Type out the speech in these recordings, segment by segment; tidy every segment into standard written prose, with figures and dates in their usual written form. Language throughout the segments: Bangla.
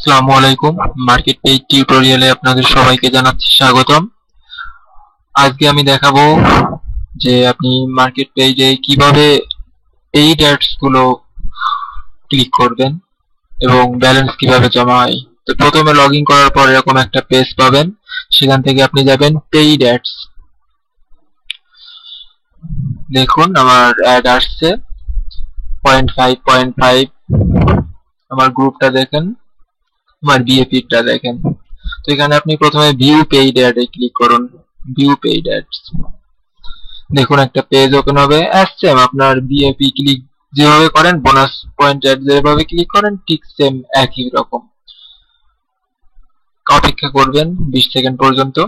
আসসালামু আলাইকুম। মার্কেট পেজ টিউটোরিয়ালে আপনাদের সবাইকে জানাচ্ছি স্বাগতম। আজকে আমি দেখাবো যে আপনি মার্কেট পেজে কিভাবে পেইড অ্যাডস গুলো ক্লিক করবেন এবং ব্যালেন্স কিভাবে জমা হয়। তো প্রথমে লগইন করার পর এরকম একটা পেজ পাবেন, সেখান থেকে আপনি যাবেন পেইড অ্যাডস। দেখুন আমার অ্যাড আসছে 0.5 আমার গ্রুপটা দেখেন, আমার বিএপিটা দেখেন। তো এখানে আপনি প্রথমে ভিউ পেইড অ্যাড এ ক্লিক করুন। ভিউ পেইড অ্যাডস, দেখুন একটা পেজ ওপেন হবে। সেম আপনার বিএপি ক্লিক যেভাবে করেন, বোনাস পয়েন্ট অ্যাড যেভাবে ক্লিক করেন, ঠিক সেম একই রকম। অপেক্ষা করবেন 20 সেকেন্ড পর্যন্ত।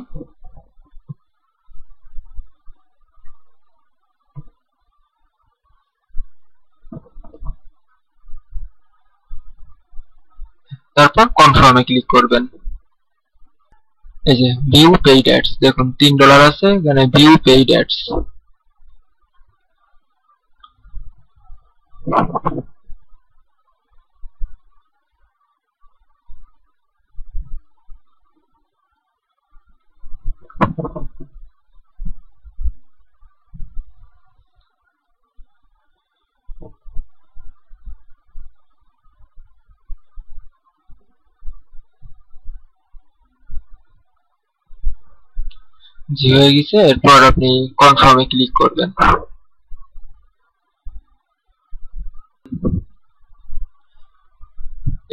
তারপর কনফার্মে ক্লিক করবেন। এই যে ভিউ পেইড অ্যাডস, দেখুন $3 আছে এখানে ভিউ পেইড অ্যাডস। জি হয়ে গেছে। এরপর আপনি কনফার্মে ক্লিক করবেন।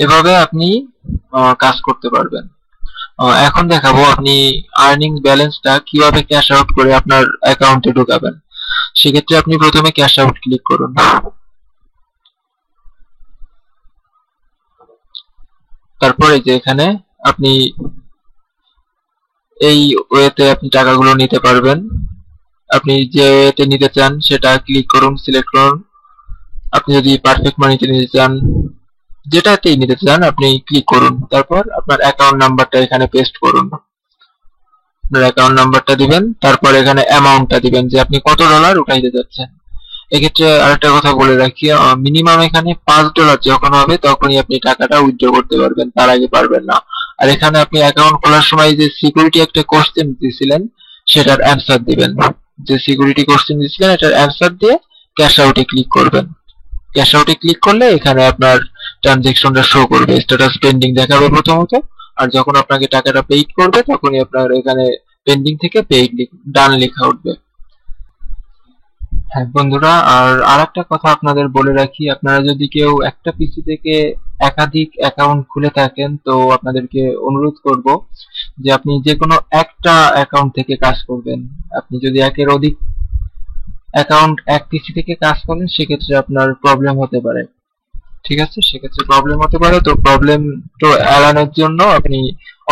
এভাবে আপনি কাজ করতে পারবেন। এখন দেখাবো আপনি আর্নিং ব্যালেন্সটা কিভাবে ক্যাশ আউট করে আপনার অ্যাকাউন্টে ঢোকাবেন। সেক্ষেত্রে আপনি প্রথমে ক্যাশ আউট ক্লিক করুন। তারপরে যে এখানে আপনি এই ওয়েতে আপনি টাকাগুলো নিতে পারবেন। আপনি যে ওয়েতে নিতে চান সেটা ক্লিক করুন, সিলেক্ট করুন। আপনি যদি পারফেক্ট মানিতে নিতে চান, যেটাতেই নিতে চান আপনি ক্লিক করুন। তারপর আপনার অ্যাকাউন্ট নাম্বারটা এখানে পেস্ট করুন। আপনার অ্যাকাউন্ট নাম্বারটা দিবেন, তারপর এখানে অ্যামাউন্টটা দিবেন যে আপনি কত ডলার উঠাইতে যাচ্ছেন। এক্ষেত্রে আরেকটা কথা বলে রাখি, মিনিমাম এখানে $5 যখন হবে তখনই আপনি টাকাটা উইথড্র করতে পারবেন, তার আগে পারবেন না। আর এখানে আপনি অ্যাকাউন্ট খোলার সময় যে সিকিউরিটি একটা কোশ্চেন দিয়েছিলেন সেটার অ্যান্সার দিবেন। যে সিকিউরিটি কোশ্চেন দিয়েছিলেন এটার অ্যান্সার দিয়ে ক্যাশ আউটে ক্লিক করবেন। ক্যাশ আউটে ক্লিক করলে এখানে আপনার ট্রানজেকশনটা শো করবে, স্ট্যাটাস পেন্ডিং দেখাবে প্রথমত। আর যখন আপনাকে টাকাটা পেইড করবে তখনই আপনার এখানে পেন্ডিং থেকে পেইড ডান লেখা উঠবে। হ্যাঁ বন্ধুরা, আর আরেকটা কথা আপনাদের বলে রাখি, আপনারা যদি কেউ একটা পিসি থেকে একাধিক অ্যাকাউন্ট খুলে থাকেন তো আপনাদেরকে অনুরোধ করব যে আপনি যে কোনো একটা অ্যাকাউন্ট থেকে কাজ করবেন। আপনি যদি একের অধিক অ্যাকাউন্ট এক পিসি থেকে কাজ করেন সেক্ষেত্রে আপনার প্রবলেম হতে পারে। ঠিক আছে, সেক্ষেত্রে প্রবলেম হতে পারে। তো প্রবলেম তো এড়ানোর জন্য আপনি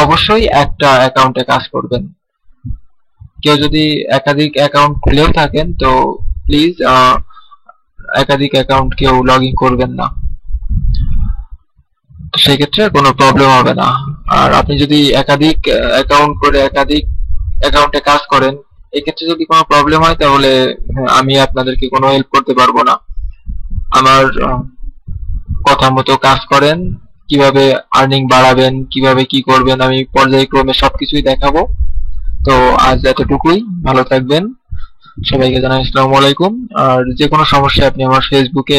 অবশ্যই একটা অ্যাকাউন্টে কাজ করবেন। কেউ যদি একাধিক অ্যাকাউন্ট খুলেও থাকেন তো প্লিজ একাধিক অ্যাকাউন্ট কেউ লগ ইন করবেন না, সেক্ষেত্রে কোনো প্রবলেম হবে না। আর আপনি যদি একাধিক অ্যাকাউন্ট করে একাধিক অ্যাকাউন্টে কাজ করেন, এক্ষেত্রে যদি কোনো প্রবলেম হয় তাহলে আমি আপনাদেরকে কোনো হেল্প করতে পারবো না। আমার কথা মতো কাজ করেন, কিভাবে আর্নিং বাড়াবেন, কিভাবে কি করবেন, আমি পর্যায়ক্রমে সবকিছুই দেখাবো। তো আজ এতটুকুই, ভালো থাকবেন। সবাইকে জানাই আসসালামু আলাইকুম। আর যে কোনো সমস্যা আপনি আমার ফেসবুকে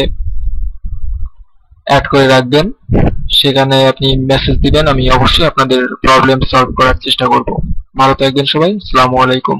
অ্যাড করে রাখবেন, সেখানে আপনি মেসেজ দিবেন, আমি অবশ্যই আপনাদের প্রবলেম সলভ করার চেষ্টা করব। ভালো থাকবেন সবাই, আসসালামু আলাইকুম।